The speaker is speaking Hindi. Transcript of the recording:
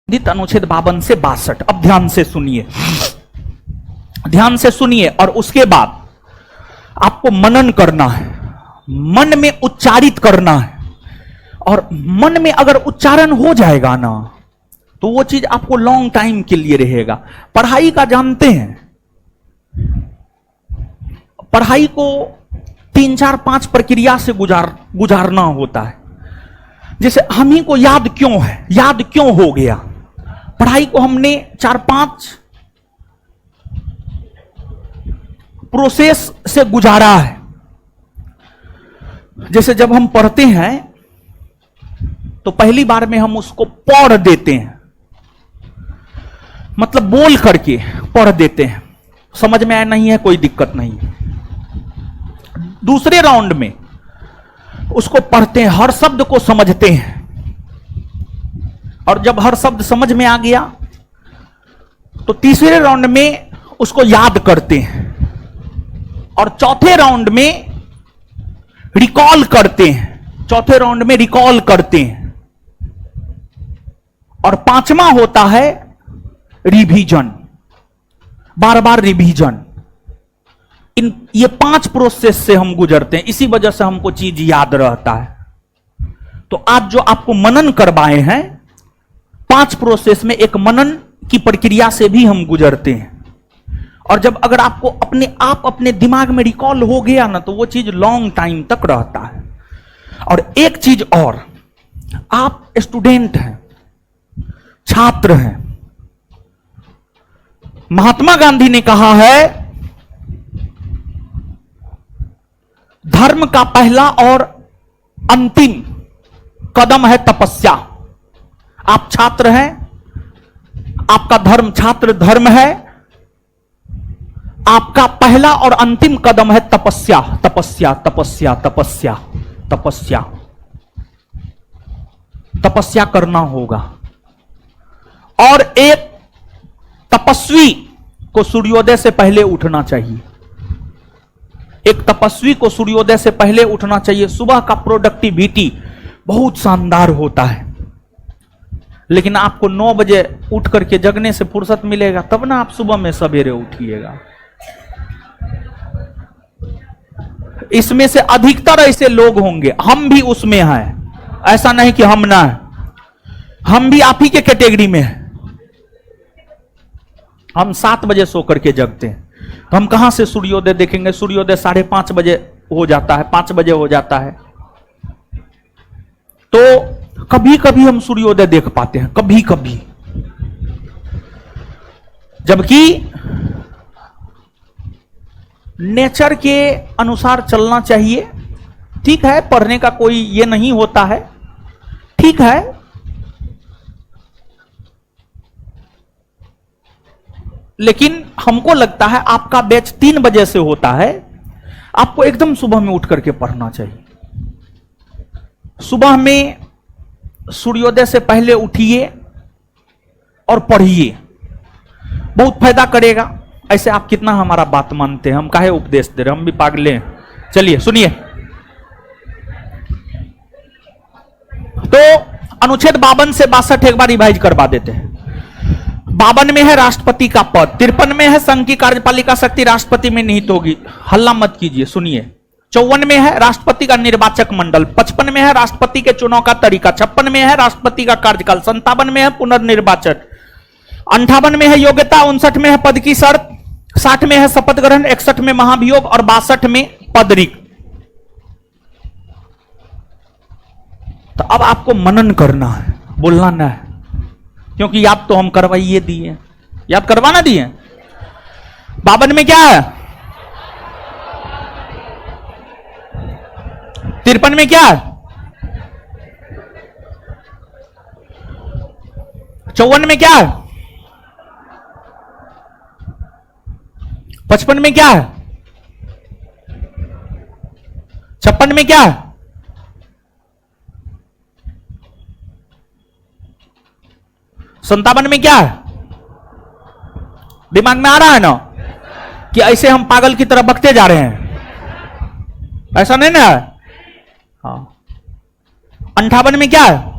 अनुच्छेद 52 से 62। अब ध्यान से सुनिए, ध्यान से सुनिए, और उसके बाद आपको मनन करना है, मन में उच्चारित करना है। और मन में अगर उच्चारण हो जाएगा ना, तो वो चीज आपको लॉन्ग टाइम के लिए रहेगा। पढ़ाई का जानते हैं, पढ़ाई को 3, 4, 5 प्रक्रिया से गुजारना होता है। जैसे हम ही को याद क्यों है, याद क्यों हो गया, पढ़ाई को हमने 4, 5 प्रोसेस से गुजारा है। जैसे जब हम पढ़ते हैं तो पहली बार में हम उसको पढ़ देते हैं, मतलब बोल करके पढ़ देते हैं, समझ में आया नहीं है कोई दिक्कत नहीं। दूसरे राउंड में उसको पढ़ते हैं, हर शब्द को समझते हैं, और जब हर शब्द समझ में आ गया तो तीसरे राउंड में उसको याद करते हैं, और चौथे राउंड में रिकॉल करते हैं, चौथे राउंड में रिकॉल करते हैं, और पांचवा होता है रिवीजन, बार बार रिवीजन। ये 5 प्रोसेस से हम गुजरते हैं, इसी वजह से हमको चीज याद रहता है। तो आज जो आपको मनन करवाए हैं 5 प्रोसेस में, एक मनन की प्रक्रिया से भी हम गुजरते हैं। और जब अगर आपको अपने दिमाग में रिकॉल हो गया ना, तो वो चीज लॉन्ग टाइम तक रहता है। और एक चीज और, आप स्टूडेंट हैं, छात्र हैं। महात्मा गांधी ने कहा है, धर्म का पहला और अंतिम कदम है तपस्या। आप छात्र हैं, आपका धर्म छात्र धर्म है, आपका पहला और अंतिम कदम है तपस्या, तपस्या, तपस्या, तपस्या, तपस्या। तपस्या करना होगा। और एक तपस्वी को सूर्योदय से पहले उठना चाहिए, एक तपस्वी को सूर्योदय से पहले उठना चाहिए। सुबह का प्रोडक्टिविटी बहुत शानदार होता है, लेकिन आपको 9 बजे उठ करके जगने से फुर्सत मिलेगा, तब ना आप सुबह में सवेरे उठिएगा। इसमें से अधिकतर ऐसे लोग होंगे, हम भी उसमें हैं, ऐसा नहीं कि हम ना है, हम भी आप ही के कैटेगरी में हैं। हम 7 बजे सो करके जगते हैं, तो हम कहां से सूर्योदय देखेंगे? सूर्योदय 5:30 बजे हो जाता है, 5 बजे हो जाता है। तो कभी कभी हम सूर्योदय देख पाते हैं, कभी कभी। जबकि नेचर के अनुसार चलना चाहिए। ठीक है, पढ़ने का कोई ये नहीं होता है, ठीक है, लेकिन हमको लगता है आपका बैच 3 बजे से होता है, आपको एकदम सुबह में उठ करके पढ़ना चाहिए। सुबह में सूर्योदय से पहले उठिए और पढ़िए, बहुत फायदा करेगा। ऐसे आप कितना हमारा बात मानते हैं, हम काहे उपदेश दे रहे हैं, हम भी पागले हैं। चलिए सुनिए, तो अनुच्छेद 52 से 62 एक बार रिवाइज करवा देते हैं। 52 में है राष्ट्रपति का पद, 53 में है संघ की कार्यपालिका शक्ति राष्ट्रपति में निहित होगी। हल्ला मत कीजिए, सुनिए। 54 में है राष्ट्रपति का निर्वाचक मंडल, 55 में है राष्ट्रपति के चुनाव का तरीका, 56 में है राष्ट्रपति का कार्यकाल, 57 में है पुनर्निर्वाचन, 58 में है योग्यता, 59 में है पद की शर्त, 60 में है शपथ ग्रहण, 61 में महाभियोग और 62 में पदरिक्त। तो अब आपको मनन करना है, बोलना ना है, क्योंकि याद तो हम करवाइए दिए, याद करवाना दिए। 52 में क्या है, 53 में क्या है, 54 में क्या है, 55 में क्या है, 56 में क्या है, 57 में क्या है? दिमाग में आ रहा है ना कि ऐसे हम पागल की तरह बकते जा रहे हैं, ऐसा नहीं ना है। हाँ, 58 में क्या है,